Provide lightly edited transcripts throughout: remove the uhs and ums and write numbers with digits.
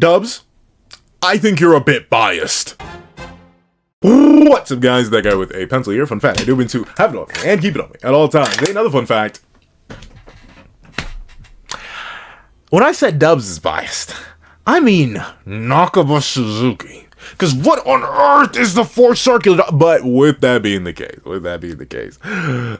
Dubs, I think you're a bit biased. What's up, guys? That guy with a pencil here. Fun fact, I do mean to have it on me and keep it on me at all times. Another fun fact. When I said Dubs is biased, I mean Nakaba Suzuki. Because what on earth is the Fourth Circular? But with that being the case,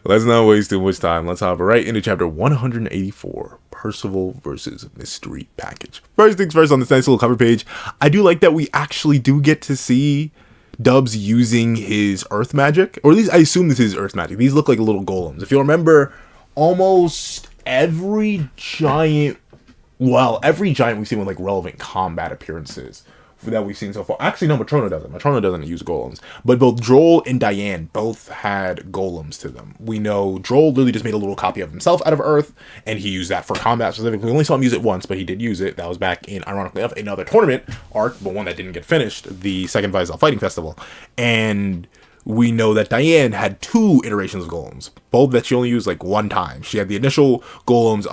let's not waste too much time. Let's hop right into chapter 184, Percival versus Mystery Package. First things first, on this nice little cover page, I do like that we actually do get to see Dubs using his earth magic. Or at least I assume this is earth magic. These look like little golems. If you remember, almost every giant we've seen with like relevant combat appearances that we've seen so far. Actually, no, Matrona doesn't. Matrona doesn't use golems. But both Droll and Diane both had golems to them. We know Droll literally just made a little copy of himself out of Earth, and he used that for combat specifically. We only saw him use it once, but he did use it. That was back in, ironically enough, another tournament arc, but one that didn't get finished, the second Visal Fighting Festival. And we know that Diane had 2 iterations of golems, both that she only used like one time. She had the initial golems,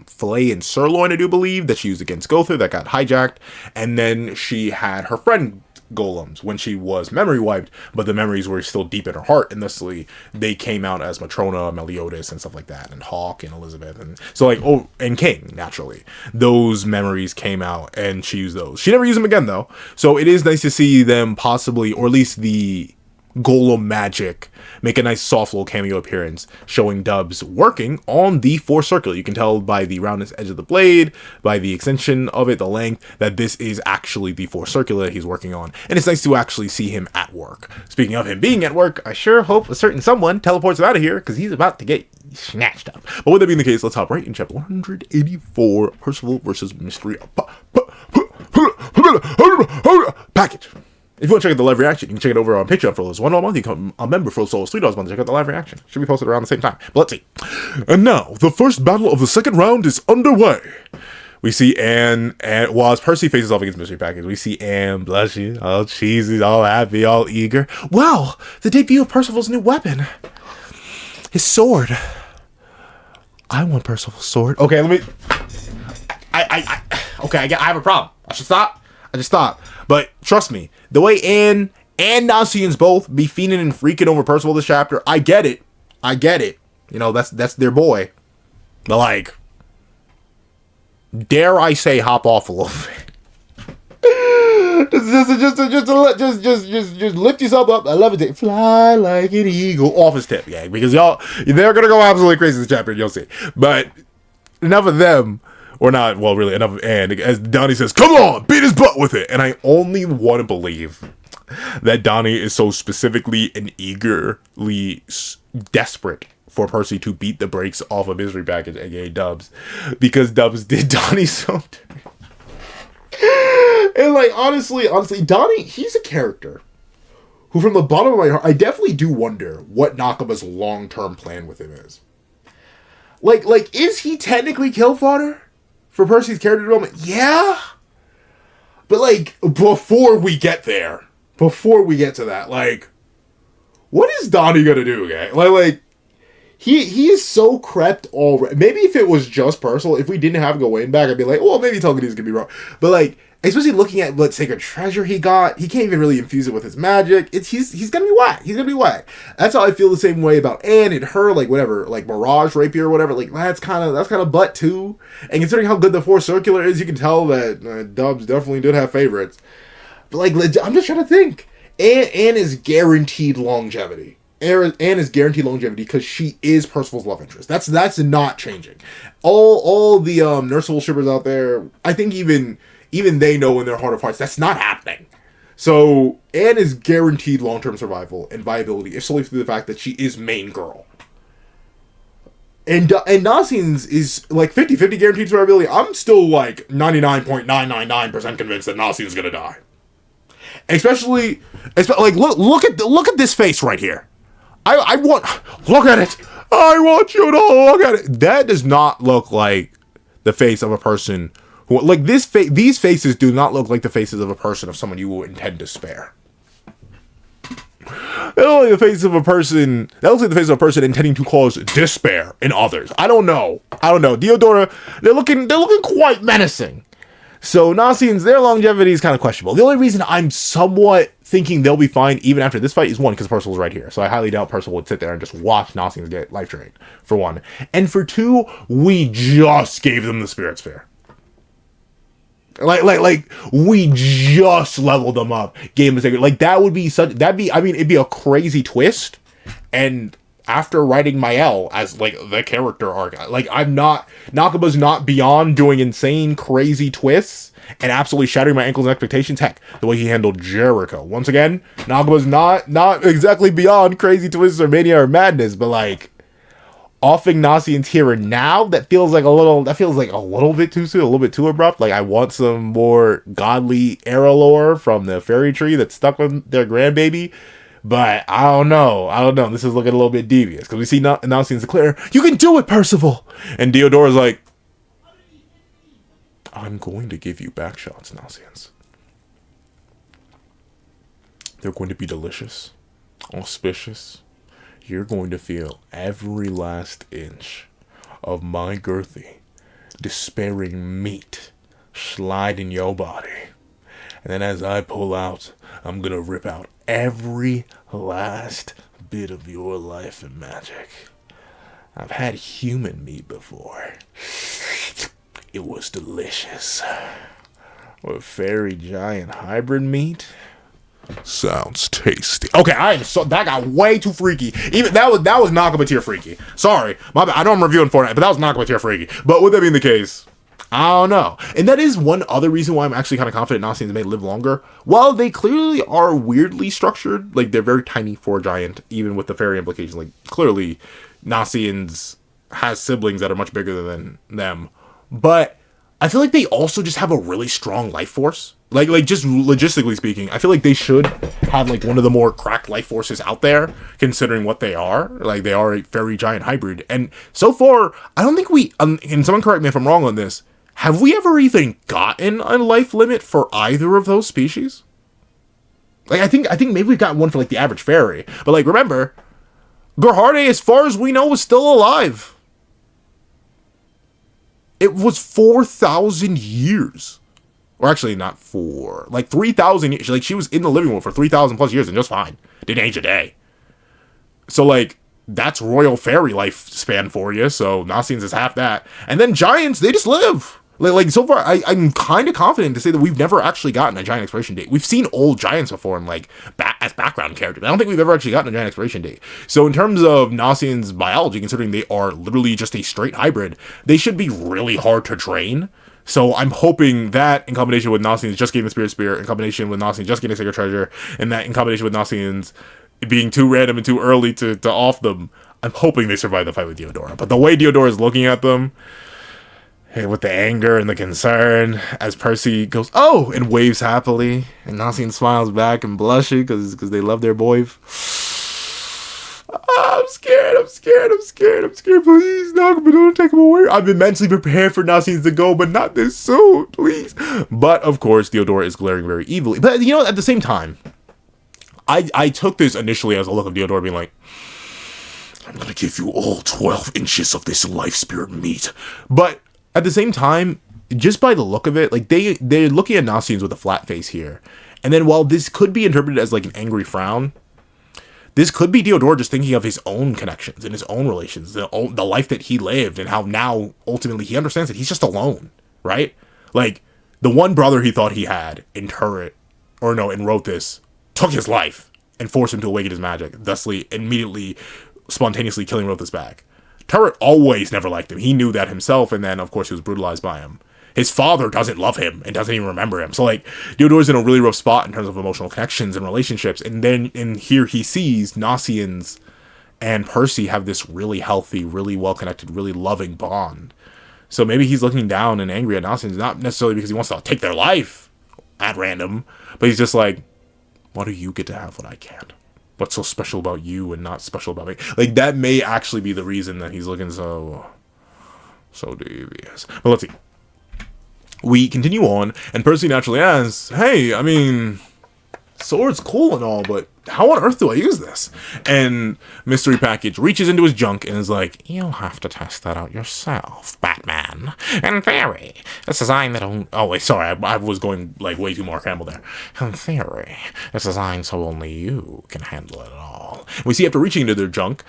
Filet and Sirloin, I do believe, that she used against Gother that got hijacked, and then she had her friend golems when she was memory wiped, but the memories were still deep in her heart, and thusly they came out as Matrona, Meliodas, and stuff like that, and Hawk and Elizabeth, and so like, and King, naturally. Those memories came out, and she used those. She never used them again, though, so it is nice to see them possibly, or at least the Golem magic, make a nice soft little cameo appearance showing Dubs working on the Fourth Circular. You can tell by the roundness edge of the blade, by the extension of it, the length, that this is actually the Fourth Circular he's working on. And it's nice to actually see him at work. Speaking of him being at work, I sure hope a certain someone teleports him out of here, because he's about to get snatched up. But with that being the case, let's hop right in chapter 184, Percival versus Mystery Package. If you want to check out the live reaction, you can check it over on Patreon for those $1 a month. You can become a member for those $3 a month to check out the live reaction. Should be posted around the same time. But let's see. And now, the first battle of the second round is underway. We see Anne, and while as Percy faces off against Mystery Package, we see Anne blushing, all cheesy, all happy, all eager. Well, the debut of Percival's new weapon. His sword. I want Percival's sword. Okay, let me... I have a problem. I should stop. I just stopped. But trust me, the way Anne and Nasians both be fiending and freaking over Percival this chapter, I get it. You know, that's their boy. But like, dare I say, hop off a little bit. just lift yourself up, levitate, fly like an eagle off his tip, gang. Because they're gonna go absolutely crazy this chapter, you'll see. But enough of them. Or not, well, really, enough of Anne. As Donnie says, come on, beat his butt with it. And I only want to believe that Donnie is so specifically and eagerly desperate for Percy to beat the brakes off of Mystery Package, aka Dubs. Because Dubs did Donnie so And like, honestly, Donnie, he's a character who, from the bottom of my heart, I definitely do wonder what Nakaba's long-term plan with him is. Like, is he technically kill fodder for Percy's character development? Yeah. But like, before we get to that, like, what is Donnie gonna do, guy? Like, he is so crept already. Maybe if it was just Percival, if we didn't have Gawain back, I'd be like, well, maybe Tolkien's gonna be wrong. But like, especially looking at, let's say, a treasure he got, he can't even really infuse it with his magic. He's gonna be whack. That's how I feel the same way about Anne and her, like, whatever, like Mirage Rapier or whatever. Like, that's kind of butt too. And considering how good the Fourth Circular is, you can tell that Dubs definitely did have favorites. But like, I'm just trying to think. Anne is guaranteed longevity. Anne is guaranteed longevity because she is Percival's love interest. That's not changing. All the Nurseable shippers out there, I think even they know in their heart of hearts that's not happening. So Anne is guaranteed long-term survival and viability, if solely through the fact that she is main girl. And Nasians is like 50-50 guaranteed survivability. I'm still like 99.999% convinced that Nasian's gonna die. Especially like look at this face right here. Look at it. I want you to look at it. That does not look like the face of a person who, like, these faces do not look like the faces of a person of someone you will intend to spare. They look like the face of a person. That looks like the face of a person intending to cause despair in others. I don't know. Deodora, they're looking quite menacing. So Nasians, their longevity is kind of questionable. The only reason I'm somewhat thinking they'll be fine even after this fight is one, because Percival's right here. So I highly doubt Percival would sit there and just watch Nasians get life drained, for one. And for two, we just gave them the Spirit Sphere. Like we just leveled them up. Gave them a secret. Like that would be I mean, it'd be a crazy twist. And after writing Mael as like the character arc, like Nakaba's not beyond doing insane, crazy twists and absolutely shattering my ankles and expectations. Heck, the way he handled Jericho. Once again, Nakaba's not exactly beyond crazy twists or mania or madness, but like offing Nasians here and now, that feels like a little bit too soon, a little bit too abrupt. Like I want some more godly era lore from the fairy tree that's stuck with their grandbaby. But I don't know. This is looking a little bit devious. Because we see Nasians declare, "You can do it, Percival!" And Deodora's like, "I'm going to give you back shots, Nasians. They're going to be delicious, auspicious. You're going to feel every last inch of my girthy, despairing meat slide in your body. And then as I pull out, I'm going to rip out every last bit of your life and magic. I've had human meat before. It was delicious. Or fairy giant hybrid meat? Sounds tasty." Okay, that got way too freaky. Even that was Nakaba tier freaky. Sorry, my bad. I know I'm reviewing Fortnite, but that was Nakaba tier freaky. But with that being the case, I don't know. And that is one other reason why I'm actually kind of confident Nasians may live longer. While they clearly are weirdly structured, like they're very tiny for a giant, even with the fairy implications. Like clearly, Nasians has siblings that are much bigger than them, but I feel like they also just have a really strong life force. Like just logistically speaking, I feel like they should have like one of the more cracked life forces out there, considering what they are. Like they are a fairy giant hybrid, and so far, I don't think we. And someone correct me if I'm wrong on this. Have we ever even gotten a life limit for either of those species? Like I think maybe we've got one for like the average fairy, but like remember, Gerharde, as far as we know, was still alive. It was 4,000 years. Or actually not 3,000 years. Like she was in the living room for 3,000 plus years and just fine. Didn't age a day. So like, that's royal fairy lifespan for you. So Nasians is half that. And then giants, they just live. Like so far, I'm kind of confident to say that we've never actually gotten a giant expiration date. We've seen old giants before in like as background characters. I don't think we've ever actually gotten a giant expiration date. So in terms of Nasians' biology, considering they are literally just a straight hybrid, they should be really hard to train. So I'm hoping that in combination with Nasians just getting the Spirit Spear, in combination with Nasians just getting a Sacred Treasure, and that in combination with Nasians being too random and too early to off them, I'm hoping they survive the fight with Deodora. But the way Deodora is looking at them, with the anger and the concern, as Percy goes, "Oh!" and waves happily, and Nasian smiles back and blushing because they love their boy. I'm scared. Please, Nakaba, don't take him away. I've been mentally prepared for Nasians to go, but not this soon, please. But, of course, Deodora is glaring very evilly. But, you know, at the same time, I took this initially as a look of Deodora being like, "I'm gonna give you all 12 inches of this life spirit meat." But, at the same time, just by the look of it, like, they're looking at Nasians with a flat face here. And then, while this could be interpreted as, like, an angry frown, this could be Deodora just thinking of his own connections and his own relations, the life that he lived, and how now, ultimately, he understands that he's just alone, right? Like, the one brother he thought he had in wrote this, took his life and forced him to awaken his magic, thusly immediately, spontaneously killing Rothus back. Turret always never liked him. He knew that himself, and then, of course, he was brutalized by him. His father doesn't love him and doesn't even remember him. So, like, Deodora's in a really rough spot in terms of emotional connections and relationships. And then here he sees Nasians and Percy have this really healthy, really well-connected, really loving bond. So maybe he's looking down and angry at Nasians, not necessarily because he wants to take their life at random, but he's just like, why do you get to have what I can't? What's so special about you and not special about me? Like, that may actually be the reason that he's looking so devious. But let's see. We continue on, and Percy naturally asks, "Hey, I mean, sword's cool and all, but how on earth do I use this? And Mystery Package reaches into his junk and is like, you'll have to test that out yourself, Batman. In theory, it's designed that... Oh, wait, sorry, I was going, like, way too Mark Hamill there. In theory, it's designed so only you can handle it all. We see after reaching into their junk,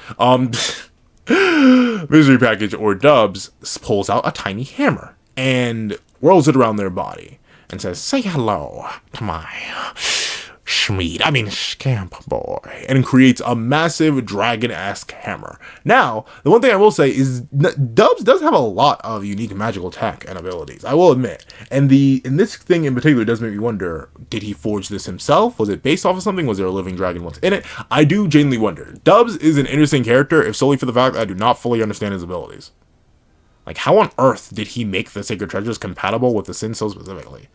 Mystery Package, or Dubs, pulls out a tiny hammer and whirls it around their body and says, say hello to my scamp boy, and creates a massive dragon-esque hammer. Now, the one thing I will say is Dubs does have a lot of unique magical tech and abilities, I will admit. And this thing in particular does make me wonder, did he forge this himself? Was it based off of something? Was there a living dragon once in it? I do genuinely wonder. Dubs is an interesting character, if solely for the fact that I do not fully understand his abilities. Like, how on earth did he make the Sacred Treasures compatible with the Sin so specifically?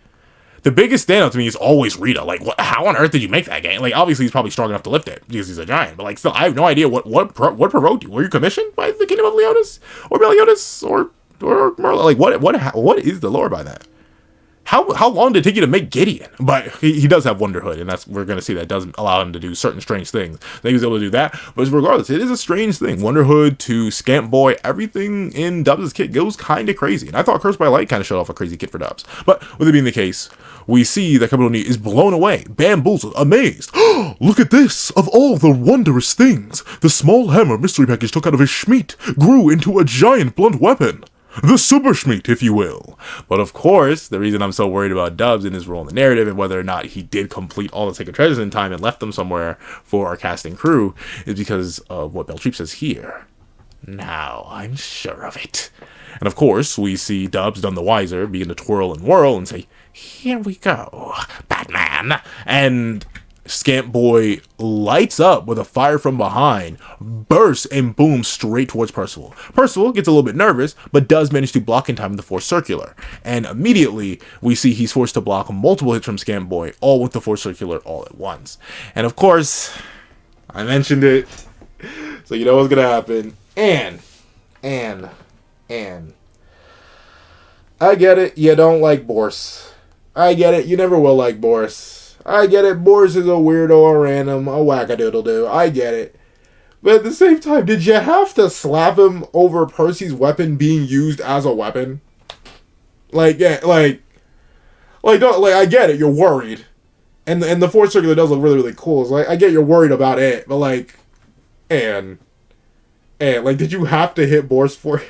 The biggest standout to me is always Rita. Like, how on earth did you make that game? Like, obviously he's probably strong enough to lift it because he's a giant. But like, still, I have no idea what provoked you. Were you commissioned by the Kingdom of Leonis or Meliodas or Merlin? Like, what is the lore by that? How long did it take you to make Gideon? But he does have Wonderhood, and we're going to see that does allow him to do certain strange things. That he was able to do that, but regardless, it is a strange thing. Wonderhood to Scamp Boy, everything in Dubs' kit goes kind of crazy. And I thought Cursed by Light kind of showed off a crazy kit for Dubs. But with it being the case, we see that Capital Knee is blown away, bamboozled, amazed. Look at this! Of all the wondrous things, the small hammer Mystery Package took out of his schmeat grew into a giant blunt weapon. The Super Schmeat, if you will. But of course, the reason I'm so worried about Dubs in his role in the narrative and whether or not he did complete all the Sacred Treasures in time and left them somewhere for our cast and crew is because of what Beltreep says here. Now I'm sure of it. And of course, we see Dubs, none the wiser, begin to twirl and whirl and say, here we go, Batman. And Scamp Boy lights up with a fire from behind, bursts and booms straight towards Percival. Percival gets a little bit nervous, but does manage to block in time with the Force Circular. And immediately, we see he's forced to block multiple hits from Scamp Boy, all with the Force Circular all at once. And of course, I mentioned it, so you know what's gonna happen. And I get it, you don't like Boris. I get it, you never will like Boris. I get it, Boris is a weirdo, a random, a wackadoodle-doo. I get it. But at the same time, did you have to slap him over Percy's weapon being used as a weapon? Like, yeah, don't, I get it, you're worried. And the Force Circular does look really, really cool. So, I get you're worried about it, but, did you have to hit Boris for it?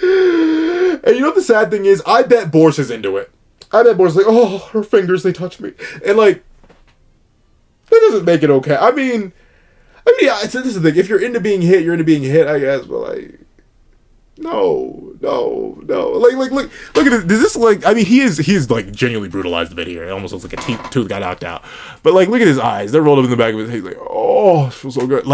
And you know what the sad thing is? I bet Boris is into it. I bet Boris is like, oh, her fingers, they touch me. And, that doesn't make it okay. I mean, yeah, this is the thing. If you're into being hit, you're into being hit, I guess. But, no. Look at this. Does this, he is, genuinely brutalized the bit here. It almost looks like a tooth got knocked out. But, look at his eyes. They're rolled up in the back of his head. He's like, oh, it feels so good.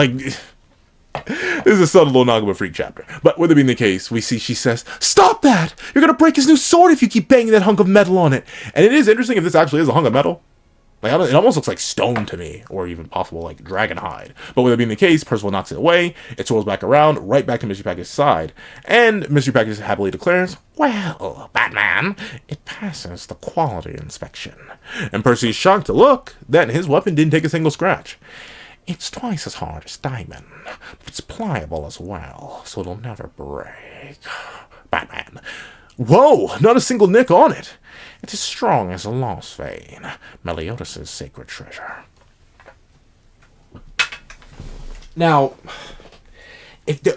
This is a subtle little Nagama Freak chapter. But with it being the case, we see she says, stop that! You're gonna break his new sword if you keep banging that hunk of metal on it. And it is interesting if this actually is a hunk of metal. It almost looks like stone to me, or even possible, dragon hide. But with it being the case, Percival knocks it away, it swirls back around, right back to Mystery Package's side. And Mystery Package happily declares, well, Batman, it passes the quality inspection. And Percy's shocked to look that his weapon didn't take a single scratch. It's twice as hard as diamond, but it's pliable as well, so it'll never break. Batman. Whoa, not a single nick on it. It's as strong as a lost vein, Meliodas' sacred treasure. Now,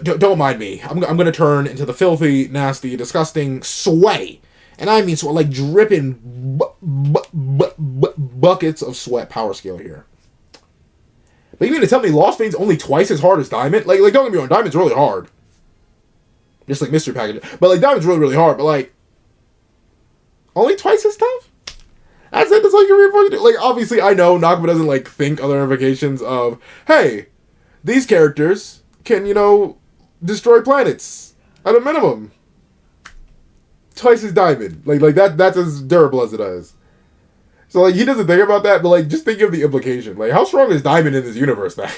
don't mind me. I'm going to turn into the filthy, nasty, disgusting, sweaty, and I mean dripping buckets of sweat power scale here. But you mean to tell me Lost Vein's only twice as hard as Diamond? Don't get me wrong, Diamond's really hard. Just like Mystery Package. But Diamond's really, really hard. But only twice as tough? That's all you can really do. Obviously, I know Nagama doesn't think other ramifications of, hey, these characters can, destroy planets at a minimum. Twice as Diamond. That's as durable as it is. So, he doesn't think about that, but, just think of the implication. How strong is Diamond in this universe, then?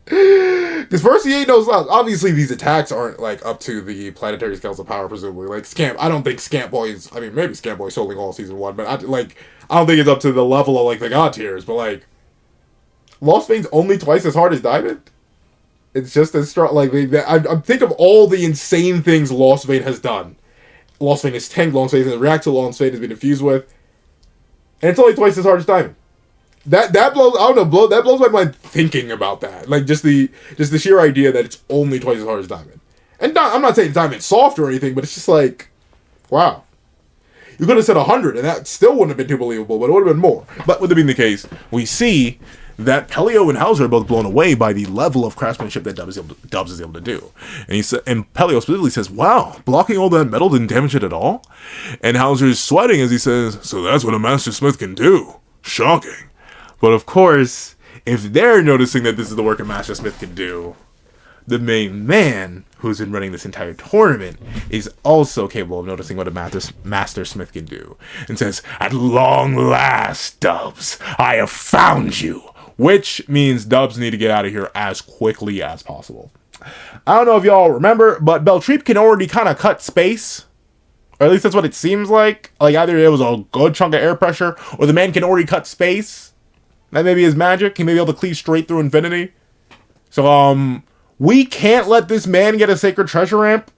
Because Percy ain't no slouch. Obviously, these attacks aren't like up to the planetary scales of power, presumably. Like Scamp, I don't think Scamp Boy's. I mean, maybe Scamp Boy's holding all season 1, but I don't think it's up to the level of like the god tiers. But like, Lost Vein's only twice as hard as Diamond. It's just as strong. Like, I think of all the insane things Lost Vein has done. Lost Vein is tanked. Lost Vein has reacted to. Lost Vein has been infused with, and it's only twice as hard as Diamond. That blows. I don't know. That blows my mind thinking about that. Like just the sheer idea that it's only twice as hard as Diamond. And I'm not saying Diamond's soft or anything, but it's just like, wow. You could have said 100, and that still wouldn't have been too believable, but it would have been more. But with it being the case, we see that Pelio and Hauser are both blown away by the level of craftsmanship that Dubs is able to do. And Pelio specifically says, "Wow, blocking all that metal didn't damage it at all." And Hauser is sweating as he says, "So that's what a master smith can do. Shocking." But of course, if they're noticing that this is the work a Master Smith can do, the main man who's been running this entire tournament is also capable of noticing what a Master Smith can do. And says, "At long last, Dubs, I have found you." Which means Dubs need to get out of here as quickly as possible. I don't know if y'all remember, but Beltreep can already kind of cut space. Or at least that's what it seems like. Like either it was a good chunk of air pressure, or the man can already cut space. That may be his magic. He may be able to cleave straight through infinity. So, we can't let this man get a sacred treasure ramp.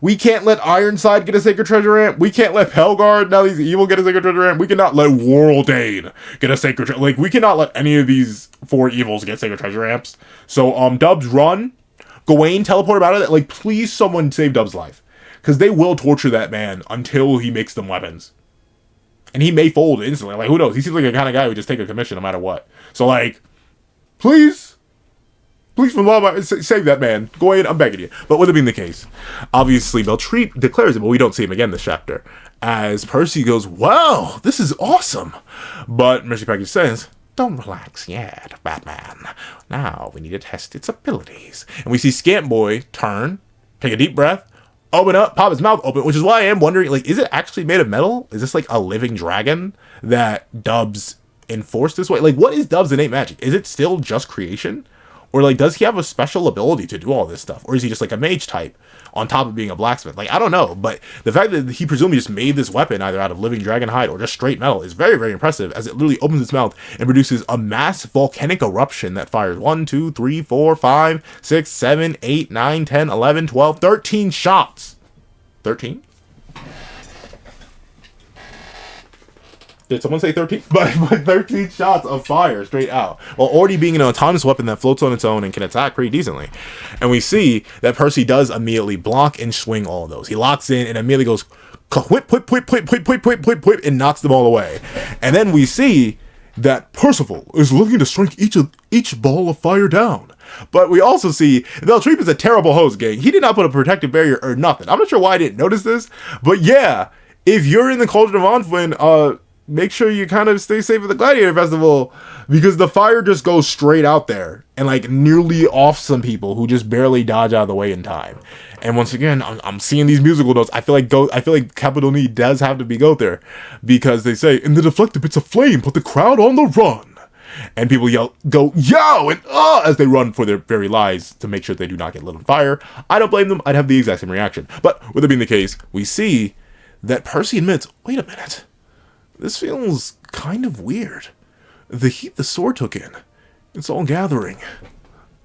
We can't let Ironside get a sacred treasure ramp. We can't let Pelgard, now he's evil, get a sacred treasure ramp. We cannot let Worldane get a sacred treasure. Like, we cannot let any of these 4 evils get sacred treasure ramps. So, Dubs, run. Gawain, teleport him out of it. Like, please someone save Dubs' life. Because they will torture that man until he makes them weapons. And he may fold instantly. Like, who knows? He seems like the kind of guy who would just take a commission no matter what. So, like, please, for love, save that man. Go ahead, I'm begging you. But with it being the case, obviously, Beltreep declares it, but we don't see him again this chapter. As Percy goes, "Wow, this is awesome." But Mercy Package says, "Don't relax yet, Batman. Now we need to test its abilities." And we see Scamp Boy turn, take a deep breath, open up, pop his mouth open, which is why I am wondering, like, is it actually made of metal? Is this like a living dragon that Dubs enforced this way? Like, what is Dubs' innate magic? Is it still just creation? Or, like, does he have a special ability to do all this stuff? Or is he just, like, a mage type on top of being a blacksmith? Like, I don't know. But the fact that he presumably just made this weapon either out of living dragon hide or just straight metal is very, very impressive, as it literally opens its mouth and produces a mass volcanic eruption that fires 1, 2, 3, 4, 5, 6, 7, 8, 9, 10, 11, 12, 13 shots. 13? Did someone say 13? But 13 shots of fire straight out, while already being an autonomous weapon that floats on its own and can attack pretty decently. And we see that Percy does immediately block and swing all of those. He locks in and immediately goes whip, whip, whip, whip, whip, whip, whip, whip, whip, and knocks them all away. And then we see that Percival is looking to strike each ball of fire down. But we also see Beltreep is a terrible host, gang. He did not put a protective barrier or nothing. I'm not sure why I didn't notice this, but yeah, if you're in the Cauldron of Onfwin, make sure you kind of stay safe at the Gladiator Festival, because the fire just goes straight out there and like nearly off some people who just barely dodge out of the way in time. And once again, I'm seeing these musical notes. I feel like Capital Knee does have to be go there, because they say, "In the deflected bits of flame, put the crowd on the run." And people go, "Yo!" and as they run for their very lives to make sure they do not get lit on fire. I don't blame them. I'd have the exact same reaction. But with it being the case, we see that Percy admits, "Wait a minute. This feels kind of weird. The heat the sword took in, it's all gathering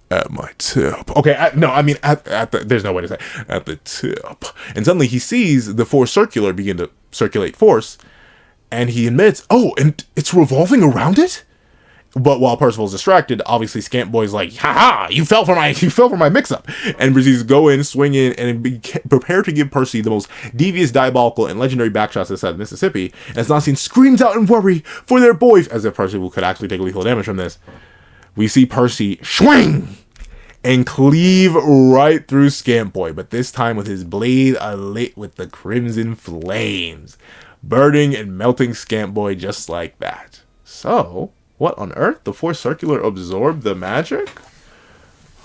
at my tip." Okay, there's no way to say at the tip. And suddenly he sees the Force Circular begin to circulate force, and he admits, "Oh, and it's revolving around it?" But while Percival's distracted, obviously Scamp Boy's like, "Ha! You fell for my mix-up," and proceeds to go in, swing in, and be prepared to give Percy the most devious, diabolical, and legendary backshots this side of Mississippi. And as Nassim screams out in worry for their boy, as if Percival could actually take lethal damage from this, we see Percy swing and cleave right through Scamp Boy, but this time with his blade alit with the crimson flames, burning and melting Scamp Boy just like that. So, what on earth? The Force Circular absorbed the magic?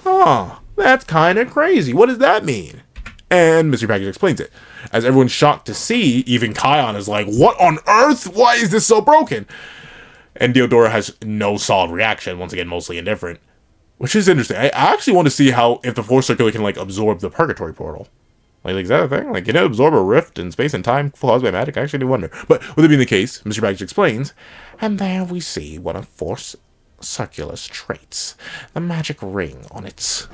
Huh, that's kind of crazy. What does that mean? And Mystery Package explains it. As everyone's shocked to see, even Kion is like, "What on earth? Why is this so broken?" And Deodora has no solid reaction, once again, mostly indifferent. Which is interesting. I actually want to see how, if the Force Circular can, like, absorb the Purgatory Portal. Like, is that a thing? Like, can it absorb a rift in space and time caused by magic? I actually do wonder. But with it being the case, Mr. Baggage explains, and there we see one of Force Circular's traits. The magic ring on its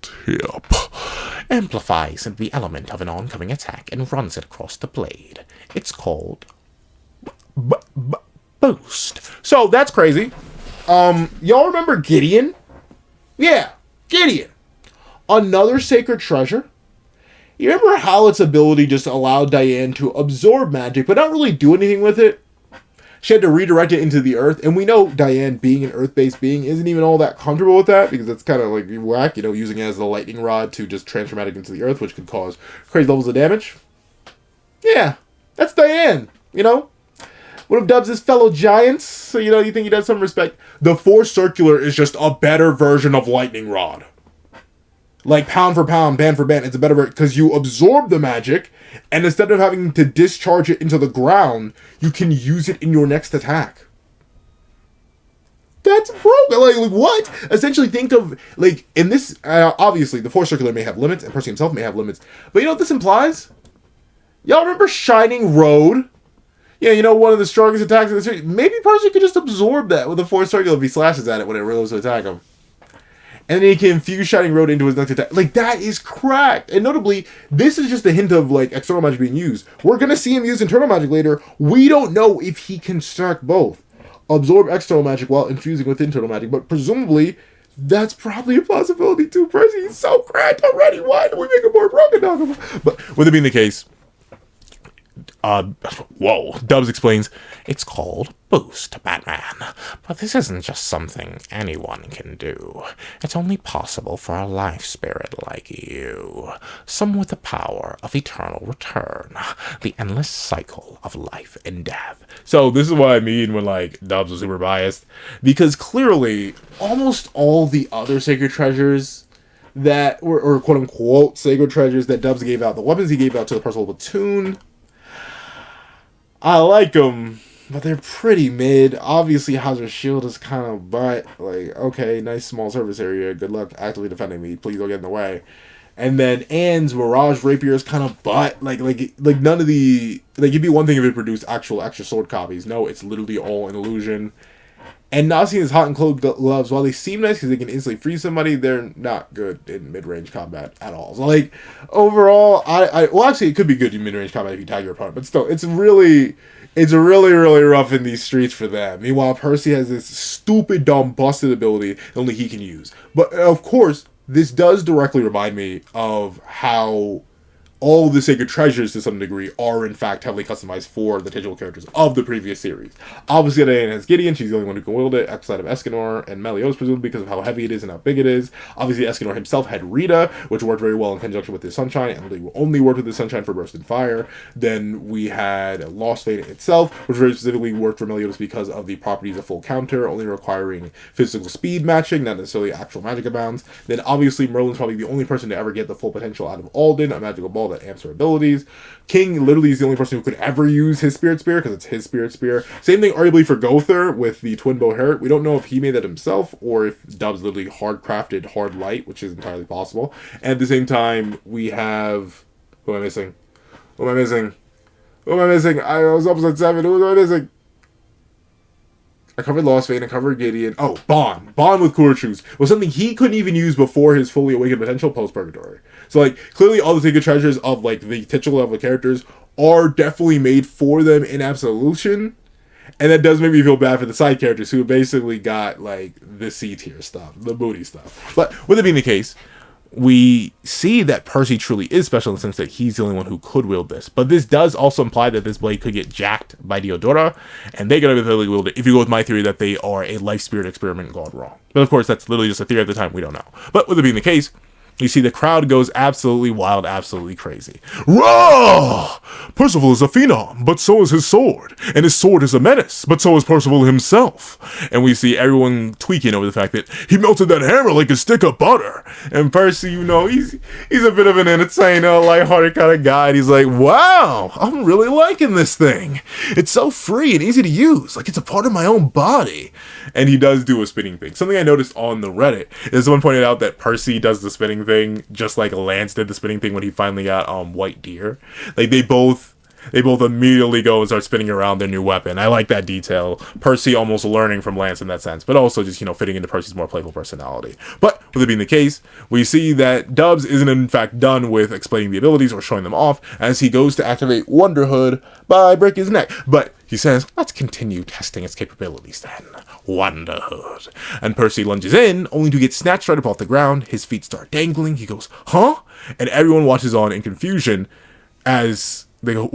tip amplifies the element of an oncoming attack and runs it across the blade. It's called Boost. So, that's crazy. Y'all remember Gideon? Yeah, Gideon. Another sacred treasure. You remember how its ability just allowed Diane to absorb magic, but not really do anything with it? She had to redirect it into the earth, and we know Diane, being an earth-based being, isn't even all that comfortable with that, because it's kind of like whack, you know, using it as the lightning rod to just transfer magic into the earth, which could cause crazy levels of damage. Yeah, that's Diane, you know? One of Dubs' fellow giants, so, you know, you think he'd have some respect. The Force Circular is just a better version of Lightning Rod. Like, pound for pound, band for band, it's a better version, because you absorb the magic, and instead of having to discharge it into the ground, you can use it in your next attack. That's broken. Like, what? Essentially, think of, like, in this, obviously, the Force Circular may have limits, and Percy himself may have limits, but you know what this implies? Y'all remember Shining Road? Yeah, you know, one of the strongest attacks in the series. Maybe Percy could just absorb that with a Force Circular if he slashes at it when it reloads to attack him. And then he can infuse Shining Road into his next attack. Like, that is cracked. And notably, this is just a hint of, like, external magic being used. We're going to see him use internal magic later. We don't know if he can stack both. Absorb external magic while infusing with internal magic. But presumably, that's probably a possibility too. Percy, he's so cracked already. Why don't we make him more broken? But with it being the case, Dubs explains, it's called Boost, Batman. But this isn't just something anyone can do. It's only possible for a life spirit like you. Someone with the power of eternal return. The endless cycle of life and death. So this is what I mean when, like, Dubs was super biased. Because clearly, almost all the other sacred treasures that were, or quote-unquote sacred treasures that Dubs gave out, the weapons he gave out to the Percival platoon, I like them, but they're pretty mid. Obviously, Hazard's Shield is kind of butt. Like, okay, nice small surface area. Good luck actively defending me. Please don't get in the way. And then Anne's Mirage Rapier is kind of butt. Like none of the... Like, it'd be one thing if it produced actual extra sword copies. No, it's literally all an illusion. And Nasia's Hot and Cold Gloves, while they seem nice because they can instantly freeze somebody, they're not good in mid-range combat at all. So, like, overall, well, actually, it could be good in mid-range combat if you tag your opponent, but still, it's really rough in these streets for them. Meanwhile, Percy has this stupid, dumb, busted ability that only he can use. But, of course, this does directly remind me of how all the sacred treasures, to some degree, are in fact heavily customized for the titular characters of the previous series. Obviously, Diane has Gideon. She's the only one who can wield it, outside of Escanor and Meliodas, presumably because of how heavy it is and how big it is. Obviously, Escanor himself had Rita, which worked very well in conjunction with his Sunshine, and only worked with his Sunshine for Burst and Fire. Then we had Lost Fate itself, which very specifically worked for Meliodas because of the properties of full counter, only requiring physical speed matching, not necessarily actual magic abounds. Then obviously, Merlin's probably the only person to ever get the full potential out of Alden, a magical ball that amps her abilities. King literally is the only person who could ever use his Spirit Spear because it's his Spirit Spear. Same thing arguably for Gother with the Twin Bow Herald. We don't know if he made that himself or if Dubs literally hard crafted Hard Light, which is entirely possible. And at the same time, we have... Who am I missing? I was episode 7. Who am I missing? I covered Lost Fate, I covered Gideon. Oh, Bond. Bond with Kurchus was something he couldn't even use before his fully awakened potential post-Purgatory. So, like, clearly all the sacred treasures of, like, the titular level characters are definitely made for them in Absolution. And that does make me feel bad for the side characters who basically got, like, the C-tier stuff, the booty stuff. But with it being the case, we see that Percy truly is special in the sense that he's the only one who could wield this. But this does also imply that this blade could get jacked by Diodora, and they're going to be able to wield it if you go with my theory that they are a life spirit experiment gone wrong. But of course, that's literally just a theory at the time. We don't know. But with it being the case, You see the crowd goes absolutely wild, absolutely crazy. Whoa! Percival is a phenom, but so is his sword. And his sword is a menace, but so is Percival himself. And we see everyone tweaking over the fact that he melted that hammer like a stick of butter. And Percy, you know, he's a bit of an entertainer, lighthearted kind of guy. And he's like, wow, I'm really liking this thing. It's so free and easy to use, like it's a part of my own body. And he does do a spinning thing. Something I noticed on the Reddit is someone pointed out that Percy does the spinning thing just like Lance did the spinning thing when he finally got White Deer. Like they both immediately go and start spinning around their new weapon. I like that detail. Percy almost learning from Lance in that sense, but also just, you know, fitting into Percy's more playful personality. But with it being the case, we see that Dubs isn't in fact done with explaining the abilities or showing them off, as he goes to activate Wonder Hood by breaking his neck. But he says, let's continue testing its capabilities then. Wonder Hood. And Percy lunges in, only to get snatched right up off the ground. His feet start dangling. He goes, huh? And everyone watches on in confusion as they go,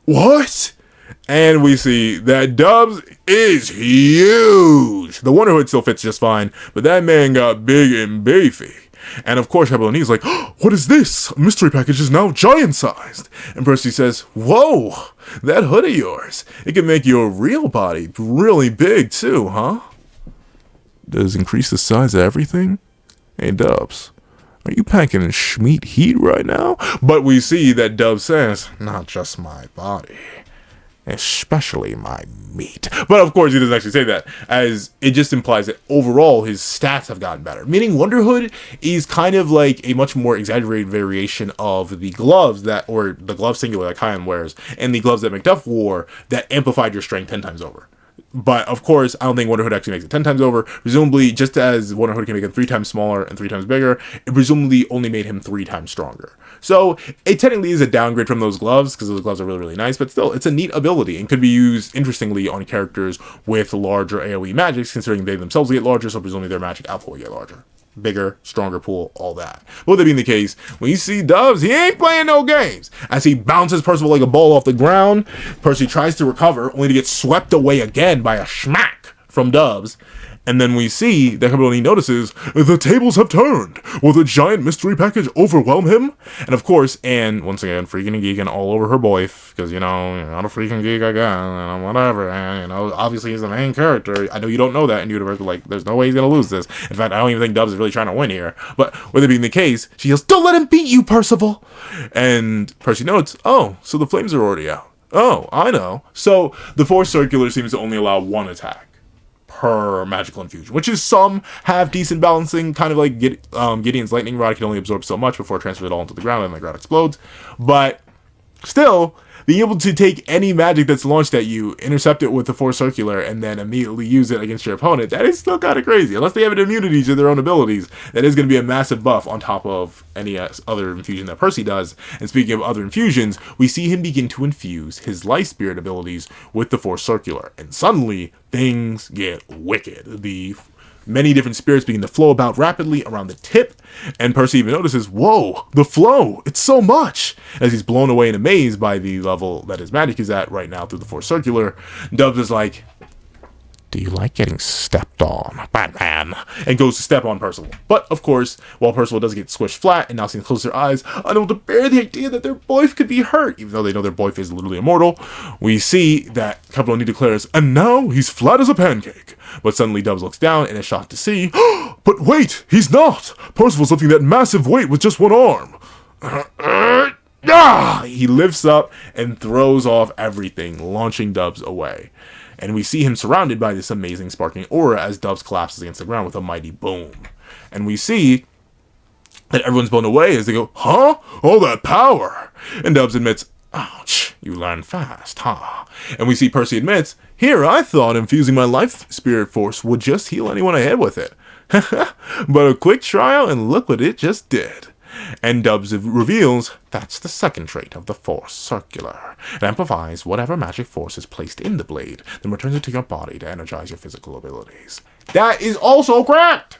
what? And we see that Dubs is huge. The Wonder Hood still fits just fine, but that man got big and beefy. And of course, Hebeloni's like, oh, what is this? A mystery package is now giant-sized. And Percy says, whoa, that hood of yours, it can make your real body really big too, huh? Does increase the size of everything? Hey, Dubs, are you packing in Schmeat heat right now? But we see that Dubs says, not just my body, especially my meat. But of course he doesn't actually say that, as it just implies that overall his stats have gotten better. Meaning Wonder Hood is kind of like a much more exaggerated variation of the gloves or the glove singular that Kyan wears, and the gloves that Macduff wore that amplified your strength 10 times over. But of course, I don't think Wonder Hood actually makes it 10 times over. Presumably, just as Wonder Hood can make him 3 times smaller and 3 times bigger, it presumably only made him 3 times stronger. So it technically is a downgrade from those gloves, because those gloves are really, really nice, but still, it's a neat ability and could be used interestingly on characters with larger AoE magics, considering they themselves get larger, so presumably their magic output will get larger. Bigger, stronger pool, all that. But with that being the case, when you see Dubs, he ain't playing no games. As he bounces Percival like a ball off the ground, Percy tries to recover, only to get swept away again by a schmack from Dubs. And then we see that Hebeloni notices the tables have turned. Will the giant mystery package overwhelm him? And of course, Anne, once again, freaking and geeking all over her boyf, because, you know, you're not a freaking geek again, whatever, and, you know, obviously he's the main character. I know you don't know that in universe, but, like, there's no way he's gonna lose this. In fact, I don't even think Dubs is really trying to win here. But with it being the case, she yells, don't let him beat you, Percival! And Percy notes, oh, so the flames are already out. Oh, I know. So the Force Circular seems to only allow 1 attack per magical infusion, which is some have decent balancing, kind of like Gideon's lightning rod can only absorb so much before it transfers it all into the ground and the ground explodes. But still, being able to take any magic that's launched at you, intercept it with the Force Circular, and then immediately use it against your opponent, that is still kind of crazy. Unless they have an immunity to their own abilities, that is going to be a massive buff on top of any other infusion that Percy does. And speaking of other infusions, we see him begin to infuse his Life Spirit abilities with the Force Circular. And suddenly, things get wicked. The many different spirits begin to flow about rapidly around the tip, and Percy even notices, whoa, the flow, it's so much! As he's blown away and amazed by the level that his magic is at right now through the Force Circular. Dubs is like, do you like getting stepped on, Batman? And goes to step on Percival. But, of course, while Percival does get squished flat and now seeing close their eyes, unable to bear the idea that their boyf could be hurt, even though they know their boyf is literally immortal, we see that Hebeloni declares, and now he's flat as a pancake. But suddenly Dubs looks down and is shocked to see, but wait, he's not! Percival's lifting that massive weight with just 1 arm. He lifts up and throws off everything, launching Dubs away. And we see him surrounded by this amazing sparkling aura as Dubs collapses against the ground with a mighty boom. And we see that everyone's blown away as they go, huh? All that power! And Dubs admits, ouch, you learn fast, huh? And we see Percy admits, here, I thought infusing my life spirit force would just heal anyone I hit with it. But a quick trial and look what it just did. And Dubs reveals that's the second trait of the Force Circular. It amplifies whatever magic force is placed in the blade, then returns it to your body to energize your physical abilities. That is also correct!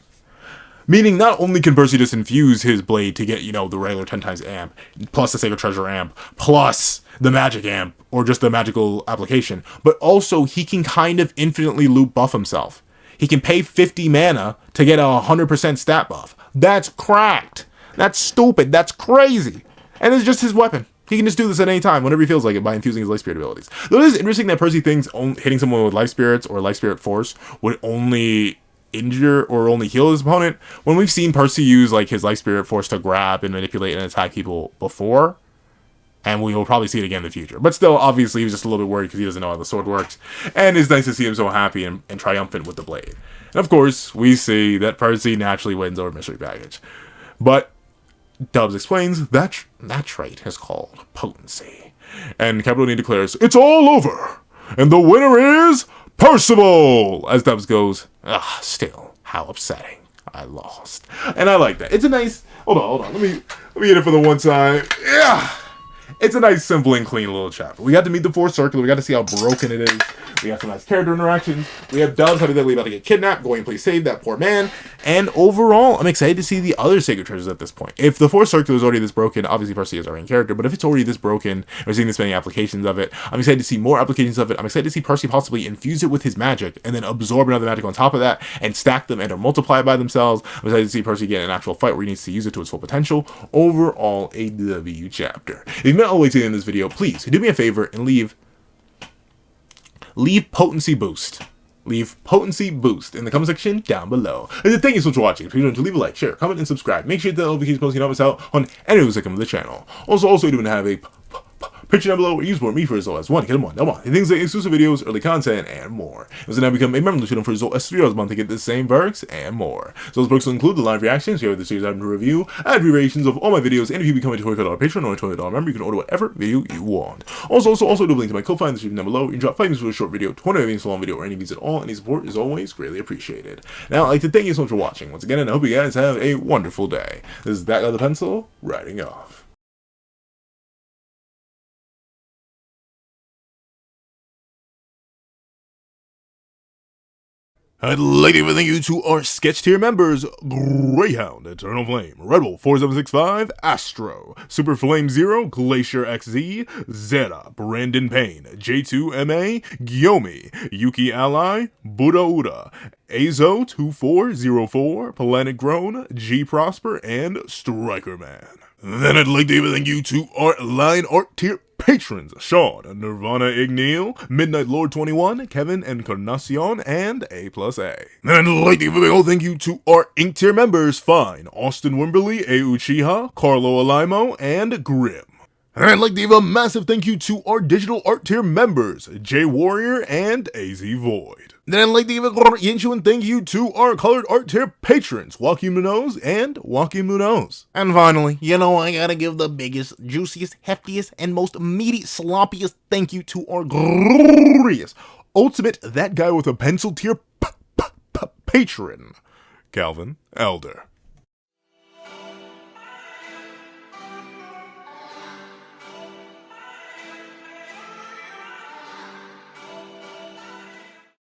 Meaning not only can Percy just infuse his blade to get, you know, the regular 10 times amp, plus the Sacred Treasure amp, plus the magic amp, or just the magical application, but also he can kind of infinitely loop buff himself. He can pay 50 mana to get a 100% stat buff. That's cracked! That's stupid. That's crazy. And it's just his weapon. He can just do this at any time, whenever he feels like it, by infusing his life spirit abilities. Though it is interesting that Percy thinks hitting someone with life spirits or life spirit force would only injure or only heal his opponent, when we've seen Percy use like his life spirit force to grab and manipulate and attack people before, and we will probably see it again in the future. But still, obviously, he was just a little bit worried because he doesn't know how the sword works, and it's nice to see him so happy and triumphant with the blade. And of course, we see that Percy naturally wins over mystery baggage, but Dubs explains that trait is called potency, and Capital N declares it's all over, and the winner is Percival! As Dubs goes, still, how upsetting. I lost. And I like that. It's a nice... Hold on. Let me hit it for the one time. Yeah! It's a nice, simple, and clean little chapter. We got to meet the Fourth Circular. We got to see how broken it is. We have some nice character interactions. We have Dubs hypothetically about to get kidnapped, going to play save that poor man. And overall, I'm excited to see the other sacred treasures at this point. If the Fourth Circular is already this broken, obviously Percy is our main character, but if it's already this broken, we're seeing this many applications of it, I'm excited to see more applications of it. I'm excited to see Percy possibly infuse it with his magic, and then absorb another magic on top of that, and stack them and or multiply by themselves. I'm excited to see Percy get an actual fight where he needs to use it to its full potential. Overall, a W chapter. If you met all the way to the end of this video, please do me a favor and leave potency boost. Leave potency boost in the comment section down below. And thank you so much for watching. Please remember to leave a like, share, comment, and subscribe. Make sure to hit the notification bell so you don't miss out on any news that come to the channel. Also, you do have a picture down below where you support me for as low as $1. Get them on, and things like exclusive videos, early content, and more. So now become a member of the channel for as low as $3 a month to get the same perks and more. So those perks will include the live reactions, you have the series item to review, ad variations of all my videos, and if you become a $25 Patreon or a $20 member, you can order whatever video you want. Also do a link to my Ko-Fi in the description down below. You can drop 5 minutes for a short video, 20 minutes for a long video, or any views at all. Any support is always greatly appreciated. Now, I'd like to thank you so much for watching once again, and I hope you guys have a wonderful day. This is That Guy with the Pencil, writing off. I'd like to thank you to our sketch tier members: Greyhound, Eternal Flame, Red Wolf 4765, Astro, Super Flame Zero, Glacier XZ, Zeta, Brandon Payne, J2MA, Gyomi, Yuki Ally, Buddha Uda, Azo 2404, Planet Grown, G Prosper, and Striker Man. Then I'd like to thank you to our line art tier patrons: Sean, Nirvana Igneal, Midnight Lord 21, Kevin Encarnacion, and A+A. And I'd like to give a big thank you to our Ink tier members: Fine, Austin Wimberly, A Uchiha, Carlo Alimo, and Grim. And I'd like to give a massive thank you to our digital art tier members: J Warrior and AZ Void. Then I'd like to give a genuine thank you to our colored art tier patrons: Joaquin Munoz and Joaquin Munoz. And finally, I gotta give the biggest, juiciest, heftiest, and most meaty, sloppiest thank you to our glorious, ultimate That Guy with a Pencil tier patron, Calvin Elder.